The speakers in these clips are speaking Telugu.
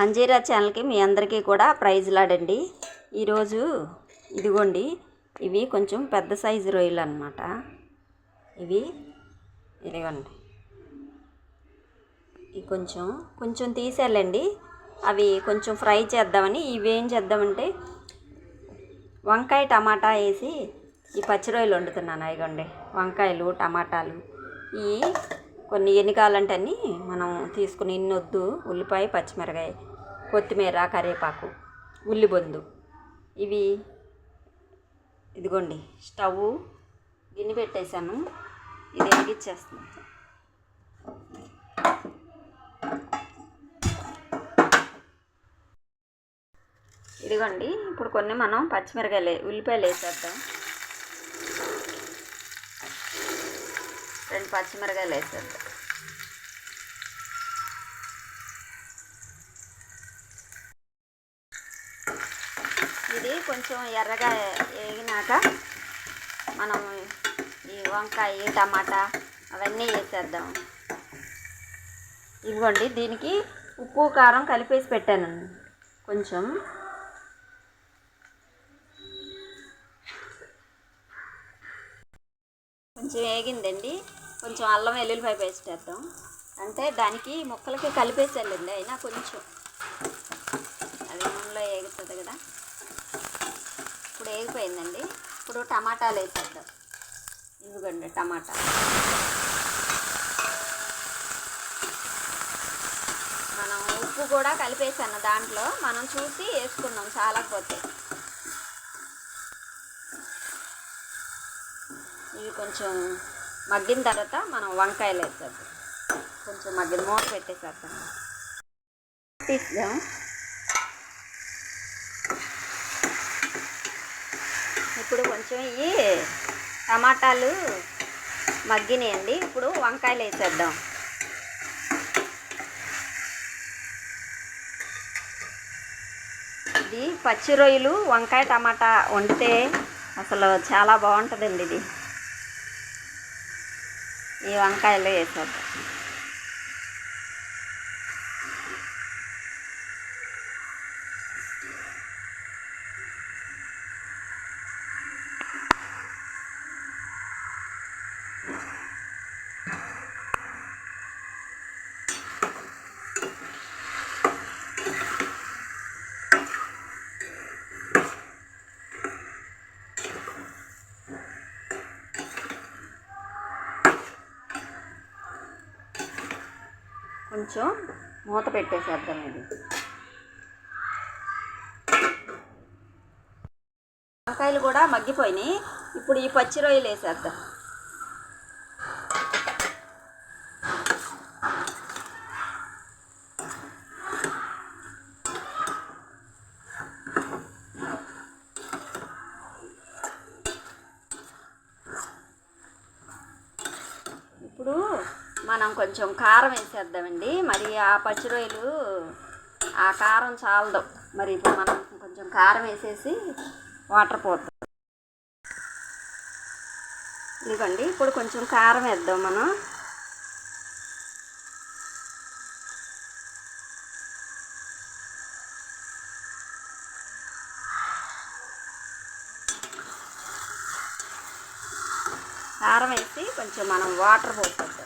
అంజీరా ఛానల్కి మీ అందరికీ కూడా ప్రైజ్ లాడండి. ఈరోజు ఇదిగోండి, ఇవి కొంచెం పెద్ద సైజు రొయ్యలు అన్నమాట. ఇదిగోండి, ఇవి కొంచెం తీసేయాలండి. అవి కొంచెం ఫ్రై చేద్దామని. ఇవి ఏం చేద్దామంటే వంకాయ టమాటా వేసి ఈ పచ్చి రొయ్యలు వండుతున్నాను. ఇదిగోండి, వంకాయలు టమాటాలు ఈ కొన్ని ఎన్ని కావాలంటే అన్నీ మనం తీసుకుని ఇన్ని వద్దు. ఉల్లిపాయ, పచ్చిమిరకాయ, కొత్తిమీర, కరివేపాకు, ఉల్లిబొందు ఇవి. ఇదిగోండి, స్టవ్ గిన్నె పెట్టేశాను. ఇది వెలిగించేస్తున్నాను. ఇదిగోండి, ఇప్పుడు కొన్ని మనం పచ్చిమిరకాయలు ఉల్లిపాయలు వేసేద్దాం. 2 పచ్చిమిరకాయలు వేసేద్దాం. ఇది కొంచెం ఎర్రగా వేగినాక మనం ఈ వంకాయ టమాటా అవన్నీ వేసేద్దాం. ఇదిగోండి, దీనికి ఉప్పు కారం కలిపేసి పెట్టాను. కొంచెం వేగిందండి. కొంచెం అల్లం వెల్లుల్లిపాయ పేస్ట్ వేద్దాం. అంటే దానికి ముక్కలకి కలిపేసేయాలండి. అయినా కొంచెం అది నూనెలో వేగుతుంది కదా. ఇప్పుడు వేగిపోయిందండి. ఇప్పుడు టమాటాలు వేసేద్దాం. ఇదిగోండి టమాటా. మనం ఉప్పు కూడా కలిపేసాను దాంట్లో. మనం చూసి వేసుకుందాం చాలకపోతే. ఇవి కొంచెం మగ్గిన తర్వాత మనం వంకాయలు వేసేద్దాం. కొంచెం మగ్గిన మూత పెట్టేసేద్దాం. తీద్దాం. ఇప్పుడు కొంచెం ఈ టమాటాలు మగ్గినాయండి. ఇప్పుడు వంకాయలు వేసేద్దాం. ఇది పచ్చి రొయ్యలు వంకాయ టమాటా వండితే అసలు చాలా బాగుంటుందండి. ఇది ఈ వంకాయలు వేసేద్దాం. కొంచెం మూత పెట్టేసేద్దాం. ఇది వంకాయలు కూడా మగ్గిపోయినాయి. ఇప్పుడు ఈ పచ్చి రొయ్యలు వేసేద్దాం. ఇప్పుడు మనం కొంచెం కారం వేసేద్దామండి. మరి ఆ పచ్చి రొయ్యలు ఆ కారం చాలదు. మరి ఇప్పుడు మనం కొంచెం కారం వేసేసి వాటర్ పోతాం. ఇదిగోండి, ఇప్పుడు కొంచెం కారం వేద్దాం మనం. కారం వేసి కొంచెం మనం వాటర్ పోసేద్దాం.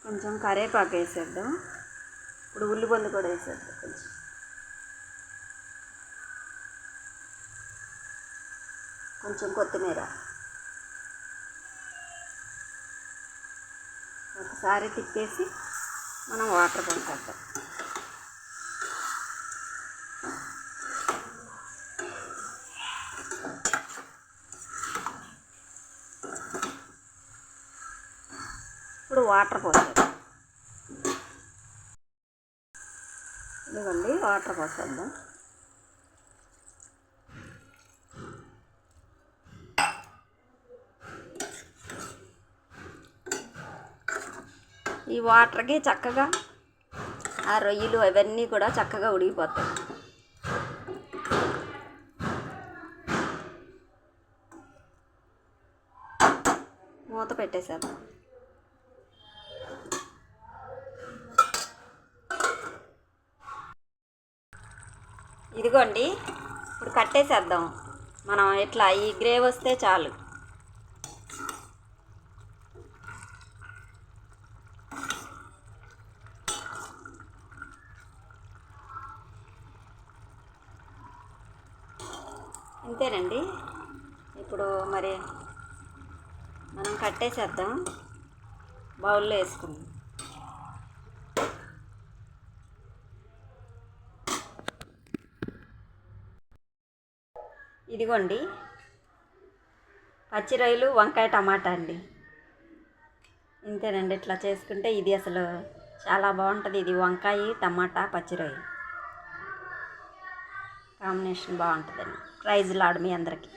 కొంచెం కరివేపాకు వేసేద్దాం. ఇప్పుడు ఉల్లిబొందు కూడా వేసేద్దాం. కొంచెం కొత్తిమీర. ఒకసారి తిప్పేసి మనం వాటర్ పోసేద్దాం. ఇప్పుడు వాటర్ పోసేద్దాం. ఇదిగోండి, వాటర్ పోసేద్దాం. ఈ వాటర్కి చక్కగా ఆ రొయ్యలు అవన్నీ కూడా చక్కగా ఉడికిపోతాయి. పెట్టేసేద్దాం. ఇదిగోండి, ఇప్పుడు కట్టేసేద్దాం. మనం ఇట్లా ఈ గ్రేవ్ వస్తే చాలు. ఇంతేనండి. ఇప్పుడు మరి మనం కట్టేసేద్దాం, బౌల్లో వేసుకుందాం. ఇదిగోండి, పచ్చి రొయ్యలు వంకాయ టమాటా అండి. ఇంతేనండి, ఇట్లా చేసుకుంటే ఇది అసలు చాలా బాగుంటుంది. ఇది వంకాయ టమాటా పచ్చి రొయ్య కాంబినేషన్ బాగుంటుందండి. ప్రైజ్లాడు మీ అందరికీ.